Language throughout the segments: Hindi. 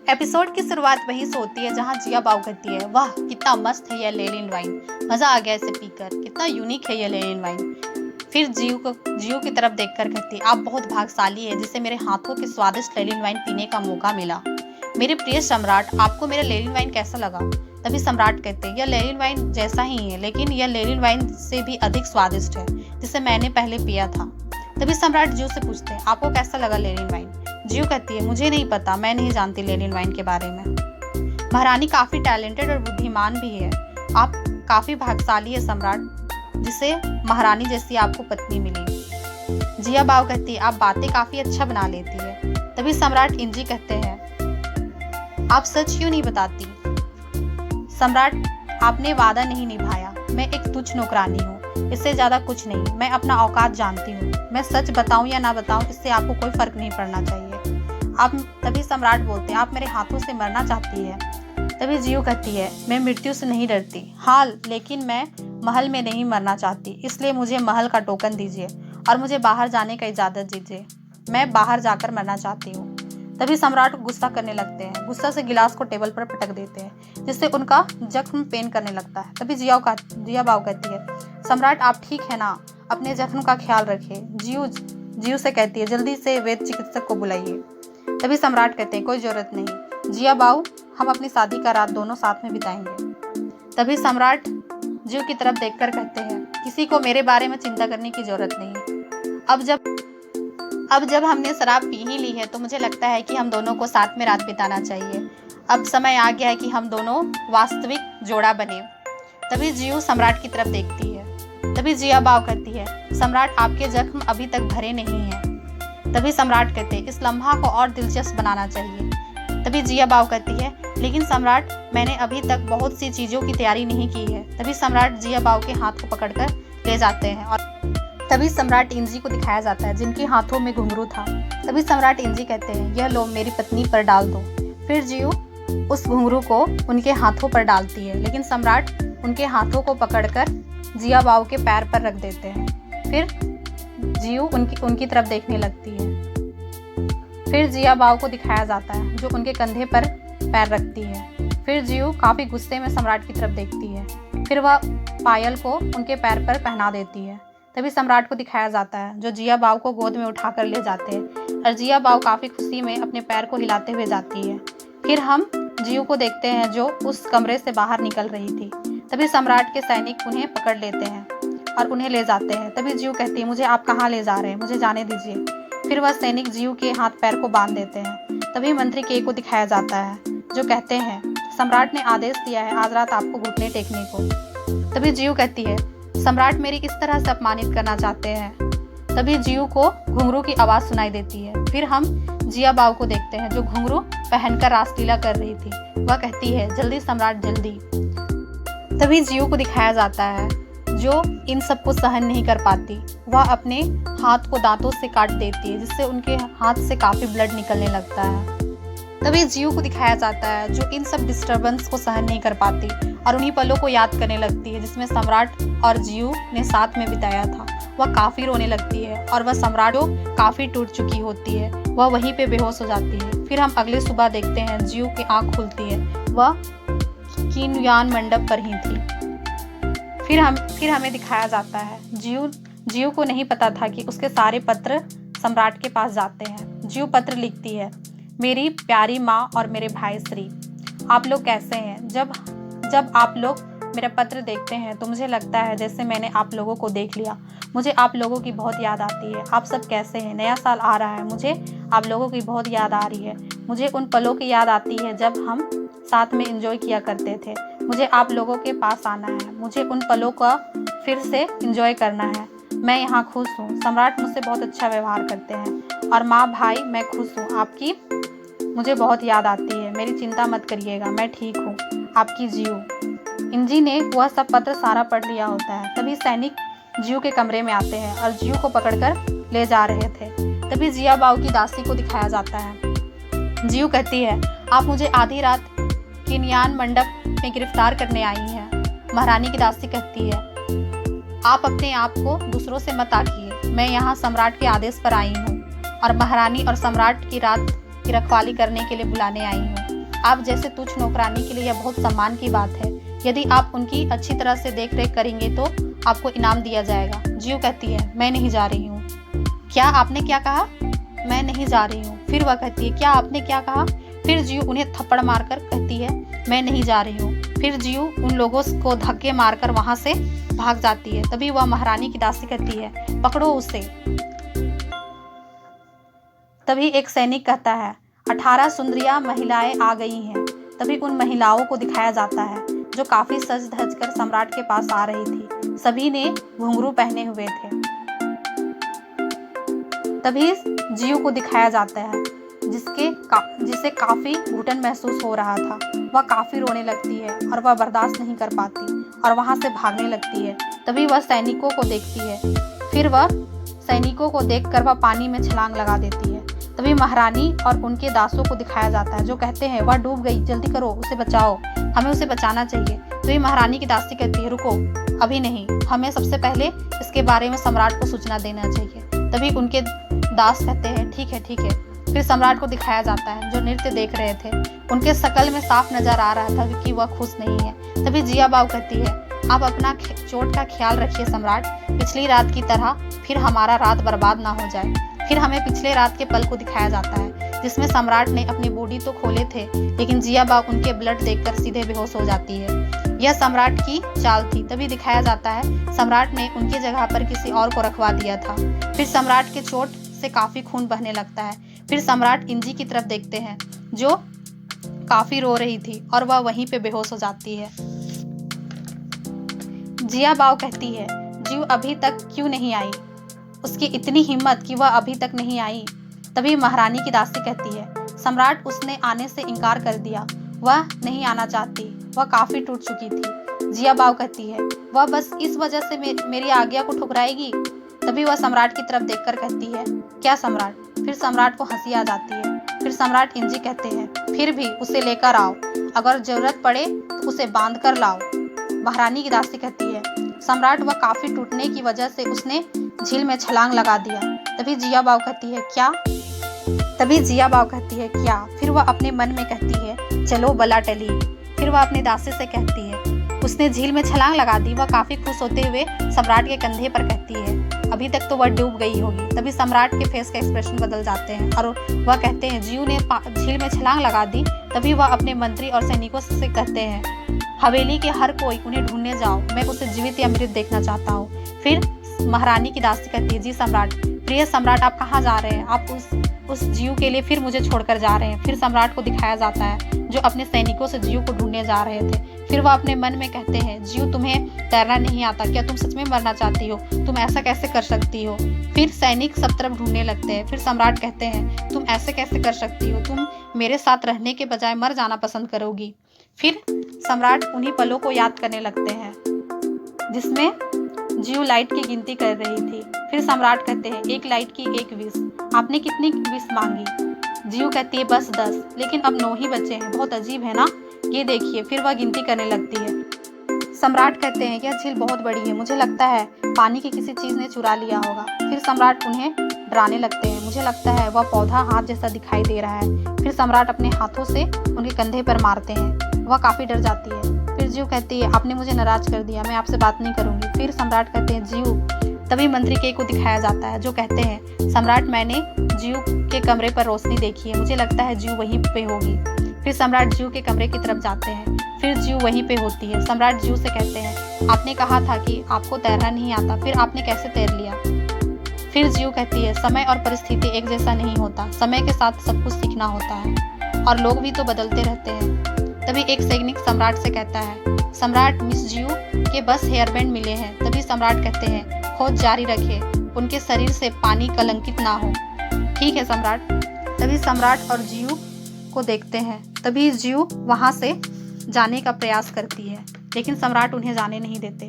एपिसोड की शुरुआत वहीं से होती है जहां जिया बाव कहती है, वाह कितना मस्त है यह लेलिन वाइन, मजा आ गया इसे पीकर, कितना यूनिक है यह लेलिन वाइन। फिर जियो की तरफ देखकर कहती है, आप बहुत भाग्यशाली है जिसे मेरे हाथों के स्वादिष्ट लेलिन वाइन पीने का मौका मिला। मेरे प्रिय सम्राट, आपको मेरा लेलिन वाइन कैसा लगा? तभी सम्राट कहते हैं, यह लेलिन वाइन जैसा ही है, लेकिन यह लेलिन वाइन से भी अधिक स्वादिष्ट है जिसे मैंने पहले पिया था। तभी सम्राट जियो से पूछते हैं, आपको कैसा लगा लेलिन वाइन? जियो कहती है, मुझे नहीं पता, मैं नहीं जानती लेलिन वाइन के बारे में। महारानी काफी टैलेंटेड और बुद्धिमान भी है। आप काफी भाग्यशाली है सम्राट, जिसे महारानी जैसी आपको पत्नी मिली। जिया बाव कहती है, आप बातें काफी अच्छा बना लेती है। तभी सम्राट इंजी कहते हैं, आप सच क्यों नहीं बताती? सम्राट, आपने वादा नहीं निभाया, मैं एक तुच्छ नौकरानी हूँ, इससे ज्यादा कुछ नहीं। मैं अपना औकात जानती हूँ, मैं सच बताऊं या ना बताऊं इससे आपको कोई फर्क नहीं पड़ना चाहिए। आप तभी सम्राट बोलते हैं, आप मेरे हाथों से मरना चाहती है। तभी जियो कहती है, मैं मृत्यु से नहीं डरती, हाँ लेकिन मैं महल में नहीं मरना चाहती, इसलिए मुझे महल का टोकन दीजिए और मुझे बाहर जाने का इजाजत दीजिए, मैं बाहर जाकर मरना चाहती हूँ। तभी सम्राट गुस्सा करने लगते हैं, गुस्सा से गिलास को टेबल पर पटक देते हैं जिससे उनका जख्म पेन करने लगता है। तभी जिया बाव कहती है, सम्राट आप ठीक है ना, अपने जख्म का ख्याल रखिए। जियो से कहती है, जल्दी से वैद्य चिकित्सक को बुलाइए। तभी सम्राट कहते हैं, कोई जरूरत नहीं जिया बाव, हम अपनी शादी का रात दोनों साथ में बिताएंगे। तभी सम्राट जियो की तरफ देखकर कहते हैं, किसी को मेरे बारे में चिंता करने की जरूरत नहीं। अब जब हमने शराब पी ही ली है तो मुझे लगता है कि हम दोनों को साथ में रात बिताना चाहिए। अब समय आ गया है कि हम दोनों वास्तविक जोड़ा बने। तभी जियो सम्राट की तरफ देखती है। तभी जिया बाव कहती है, सम्राट आपके जख्म अभी तक भरे नहीं हैं। तभी सम्राट कहते हैं, इस लम्हा को और दिलचस्प बनाना चाहिए। तभी जिया बाव कहती है, लेकिन सम्राट मैंने अभी तक बहुत सी चीज़ों की तैयारी नहीं की है। तभी सम्राट जिया बाव के हाथ को पकड़कर ले जाते हैं और तभी सम्राट इंजी को दिखाया जाता है जिनके हाथों में घुंघरू था। तभी सम्राट इंजी कहते हैं, यह लो मेरी पत्नी पर डाल दो। फिर जियो उस घुंघरू को उनके हाथों पर डालती है, लेकिन सम्राट उनके हाथों को पकड़कर जिया बाव के पैर पर रख देते हैं। फिर जियो उनकी तरफ देखने लगती है। फिर जिया बाव को दिखाया जाता है जो उनके कंधे पर पैर रखती है। फिर जियो काफी गुस्से में सम्राट की तरफ देखती है। फिर वह पायल को उनके पैर पर पहना देती है। तभी सम्राट को दिखाया जाता है जो जिया बाव को गोद में उठाकर ले जाते हैं और जिया बाव काफी खुशी में अपने पैर को हिलाते हुए जाती है। फिर हम जियो को देखते हैं जो उस कमरे से बाहर निकल रही थी। तभी सम्राट के सैनिक उन्हें पकड़ लेते हैं और उन्हें ले जाते हैं। तभी जियो कहती है, मुझे आप कहाँ ले जा रहे हैं, मुझे जाने दीजिए। फिर वह सैनिक जियो के हाथ पैर को बांध देते हैं। तभी मंत्री के को दिखाया जाता है जो कहते हैं, सम्राट ने आदेश दिया है आज रात आपको घुटने टेकने को। तभी जियो कहती है, सम्राट मेरी किस तरह से अपमानित करना चाहते हैं? तभी जियो को घुंघरू की आवाज सुनाई देती है। फिर हम जिया बाव को देखते हैं जो घुंघरू पहनकर रासलीला कर रही थी। वह कहती है, जल्दी सम्राट जल्दी। तभी जियो को दिखाया जाता है जो इन सब को सहन नहीं कर पाती। वह अपने हाथ को दांतों से काट देती है जिससे उनके हाथ से काफी ब्लड निकलने लगता है। तभी जियो को दिखाया जाता है जो इन सब डिस्टर्बेंस को सहन नहीं कर पाती और उन्हीं पलों को याद करने लगती है जिसमें सम्राट और जियो ने साथ में बिताया था। वह काफी रोने लगती है और वह सम्राट जो काफी टूट चुकी होती है वह वहीं पे बेहोश हो जाती है। फिर हम अगले सुबह देखते हैं जियो की आंख खुलती है, वह कीनयान मंडप पर ही थी। फिर हमें दिखाया जाता है जियो को नहीं पता था कि उसके सारे पत्र सम्राट के पास जाते हैं। जियो पत्र लिखती है, मेरी प्यारी माँ और मेरे भाई श्री, आप लोग कैसे हैं? जब आप लोग मेरा पत्र देखते हैं तो मुझे लगता है जैसे मैंने आप लोगों को देख लिया। मुझे आप लोगों की बहुत याद आती है। आप सब कैसे हैं? नया साल आ रहा है, मुझे आप लोगों की बहुत याद आ रही है। मुझे उन पलों की याद आती है जब हम साथ में एंजॉय किया करते थे। मुझे आप लोगों के पास आना है, मुझे उन पलों का फिर से एंजॉय करना है। मैं यहाँ खुश हूँ, सम्राट मुझसे बहुत अच्छा व्यवहार करते हैं और माँ भाई मैं खुश हूँ। आपकी मुझे बहुत याद आती है, मेरी चिंता मत करिएगा, मैं ठीक हूँ। आपकी जियो। इंजी ने वह सब पत्र सारा पढ़ लिया होता है। तभी सैनिक जियो के कमरे में आते हैं और जियो को पकड़कर ले जा रहे थे। तभी जिया बाव की दासी को दिखाया जाता है। जियो कहती है, आप मुझे आधी रात कीनयान मंडप में गिरफ्तार करने आई हैं। महारानी की दासी कहती है, आप अपने आप को दूसरों से मत आंकिए, मैं यहाँ सम्राट के आदेश पर आई हूँ और महारानी और सम्राट की रात की रखवाली करने के लिए बुलाने आई हूँ। आप जैसे तुच्छ नौकरानी के लिए यह बहुत सम्मान की बात है। यदि आप उनकी अच्छी तरह से देख रेख करेंगे तो आपको इनाम दिया जाएगा। जियो कहती है, मैं नहीं जा रही हूँ। क्या आपने क्या कहा? मैं नहीं जा रही हूँ। फिर वह कहती है, क्या आपने क्या कहा? फिर जियो उन्हें थप्पड़ मारकर कहती है, मैं नहीं जा रही हूँ। फिर जियो उन लोगों को धक्के मारकर वहां से भाग जाती है। तभी वह महारानी की दासी कहती है, पकड़ो उसे। तभी एक सैनिक कहता है, 18 सुंदरियां महिलाएं आ गई हैं। तभी उन महिलाओं को दिखाया जाता है जो काफी सज धज कर सम्राट के पास आ रही थी। सभी ने घुंघरू पहने हुए थे। तभी जियो को दिखाया जाता है जिसे काफी घुटन महसूस हो रहा था। वह काफी रोने लगती है और वह बर्दाश्त नहीं कर पाती और वहां से भागने लगती है। तभी वह सैनिकों को देखती है। फिर वह सैनिकों को देखकर वह पानी में छलांग लगा देती है। तभी महारानी और उनके दासों को दिखाया जाता है जो कहते हैं, वह डूब गई, जल्दी करो, उसे बचाओ, हमें उसे बचाना चाहिए। तभी महारानी की दासी कहती है, रुको, अभी नहीं, हमें सबसे पहले इसके बारे में सम्राट को सूचना देना चाहिए। तभी उनके दास कहते हैं, ठीक है ठीक है। फिर सम्राट को दिखाया जाता है जो नृत्य देख रहे थे। उनके शकल में साफ नजर आ रहा था कि वह खुश नहीं है। तभी जिया बाऊ कहती है, आप अपना चोट का ख्याल रखिए सम्राट, पिछली रात की तरह फिर हमारा रात बर्बाद ना हो जाए। फिर हमें पिछले रात के पल को दिखाया जाता है जिसमें सम्राट ने अपनी बॉडी तो खोले थे लेकिन जिया बाऊ उनके ब्लड देखकर सीधे बेहोश हो जाती है। यह सम्राट की चाल थी। तभी दिखाया जाता है सम्राट ने उनकी जगह पर किसी और को रखवा दिया था। फिर सम्राट के चोट से काफी खून बहने लगता है। फिर सम्राट इंजी की तरफ देखते हैं जो काफी रो रही थी और वह वहीं पे बेहोश हो जाती है। जिया बाऊ कहती है, जियो अभी तक क्यों नहीं आई? उसकी इतनी हिम्मत कि वह अभी तक नहीं आई। तभी महारानी की दासी कहती है, सम्राट उसने आने से इनकार कर दिया, वह नहीं आना चाहती, वह काफी टूट चुकी थी। जिया बाऊ कहती है, वह बस इस वजह से मेरी आज्ञा को ठुकराएगी। तभी वह सम्राट की तरफ देखकर कहती है, क्या सम्राट? फिर सम्राट को हंसी आ जाती है। फिर सम्राट इंजी कहते हैं, फिर भी उसे लेकर आओ, अगर जरूरत पड़े तो उसे बांध कर लाओ। महारानी की दासी कहती है, सम्राट वह काफी टूटने की वजह से उसने झील में छलांग लगा दिया। तभी जिया बाऊ कहती है, क्या? फिर वह अपने मन में कहती है, चलो बला टली। फिर वह अपने दासी से कहती है, उसने झील में छलांग लगा दी। वह काफी खुश होते हुए सम्राट के कंधे पर कहती है, अभी तक तो वह डूब गई होगी। तभी सम्राट के फेस का एक्सप्रेशन बदल जाते हैं और वह कहते हैं, जियो ने झील में छलांग लगा दी। तभी वह अपने मंत्री और सैनिकों से कहते हैं, हवेली के हर कोई उन्हें ढूंढने जाओ, मैं उसे जीवित या मृत देखना चाहता हूँ। फिर महारानी की दासी कहती है, जी सम्राट, प्रिय सम्राट, आप कहाँ जा रहे हैं? आप उस जियो के लिए फिर मुझे छोड़कर जा रहे हैं। फिर सम्राट को दिखाया जाता है जो अपने सैनिकों से जियो को ढूंढने जा रहे थे। फिर वह अपने मन में कहते हैं, जियो तुम्हें तैरना नहीं आता क्या? तुम सच में मरना चाहती हो? तुम ऐसा कैसे कर सकती हो? फिर सैनिक सब तरफ ढूंढने लगते हैं। फिर सम्राट कहते हैं, तुम ऐसे कैसे कर सकती हो? तुम मेरे साथ रहने के बजाय मर जाना पसंद करोगी। फिर सम्राट उन्हीं पलों को याद करने लगते हैं जिसमें जियो लाइट की गिनती कर रही थी। फिर सम्राट कहते हैं, एक लाइट की एक विश, आपने कितनी विश मांगी? जियो कहती है, बस 10, लेकिन अब 9 ही बचे हैं, बहुत अजीब है ना? ये देखिए। फिर वह गिनती करने लगती है। सम्राट कहते हैं, यह झील बहुत बड़ी है, मुझे लगता है पानी की किसी चीज ने चुरा लिया होगा। फिर सम्राट उन्हें डराने लगते हैं, मुझे लगता है वह पौधा हाथ जैसा दिखाई दे रहा है। फिर सम्राट अपने हाथों से उनके कंधे पर मारते हैं, वह काफी डर जाती है। फिर जियो कहती है, आपने मुझे नाराज कर दिया, मैं आपसे बात नहीं करूंगी। फिर सम्राट कहते हैं, जियो। तभी मंत्री के को दिखाया जाता है जो कहते हैं, सम्राट, मैंने जियो के कमरे पर रोशनी देखी है, मुझे लगता है जियो वहीं पे होगी। फिर सम्राट जियो के कमरे की तरफ जाते हैं। फिर जियो वहीं पे होती है। सम्राट जियो से कहते हैं, आपने कहा था कि आपको तैरना नहीं आता, फिर आपने कैसे तैर लिया? फिर जियो कहती है, समय और परिस्थिति एक जैसा नहीं होता, समय के साथ सब कुछ सीखना होता है और लोग भी तो बदलते रहते हैं। तभी एक सैनिक सम्राट से कहता है, सम्राट, मिस जियो के बस हेयरबैंड मिले हैं। तभी सम्राट कहते हैं, खोज जारी रखे, उनके शरीर से पानी कलंकित ना हो। ठीक है सम्राट। तभी सम्राट और जियो को देखते हैं। तभी जियो वहां से जाने का प्रयास करती है लेकिन सम्राट उन्हें जाने नहीं देते।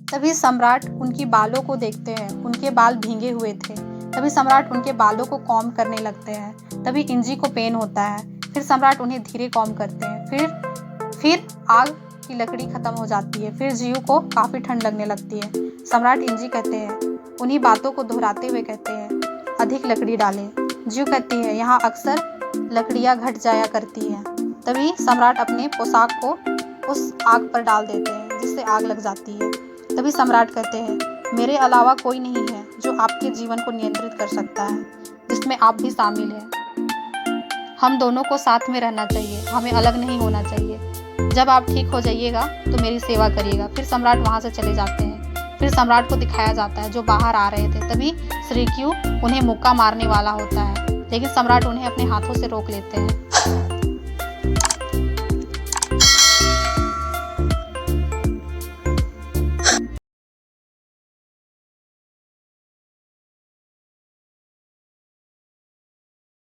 तभी सम्राट उनकी बालों को देखते हैं, उनके बाल भींगे हुए थे। तभी सम्राट उनके बालों को कॉम्ब करने लगते हैं। तभी इंजी को पेन होता है। फिर सम्राट उन्हें धीरे कॉम्ब करते हैं। फिर आग की लकड़ी खत्म हो जाती है। फिर जियो को काफी ठंड लगने लगती है। सम्राट इंजी कहते हैं, उन्हीं बातों को दोहराते हुए कहते हैं, अधिक लकड़ी डालें। जियो कहती है, यहाँ अक्सर लकड़ियाँ घट जाया करती हैं। तभी सम्राट अपने पोशाक को उस आग पर डाल देते हैं, जिससे आग लग जाती है। तभी सम्राट कहते हैं, मेरे अलावा कोई नहीं है जो आपके जीवन को नियंत्रित कर सकता है, जिसमें आप भी शामिल हैं। हम दोनों को साथ में रहना चाहिए, हमें अलग नहीं होना चाहिए। जब आप ठीक हो जाइएगा तो मेरी सेवा करिएगा। फिर सम्राट वहाँ से चले जाते हैं। फिर सम्राट को दिखाया जाता है जो बाहर आ रहे थे। तभी श्रीक्यू उन्हें मुक्का मारने वाला होता है, लेकिन सम्राट उन्हें अपने हाथों से रोक लेते हैं।